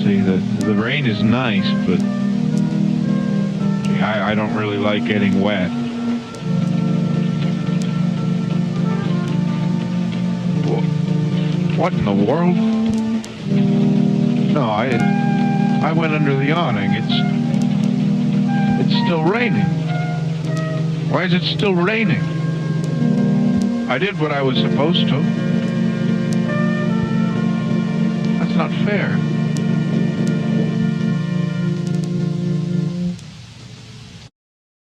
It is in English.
See, the rain is nice, but gee, I don't really like getting wet. What in the world? No, I went under the awning. It's still raining. Why is it still raining? I did what I was supposed to. That's not fair.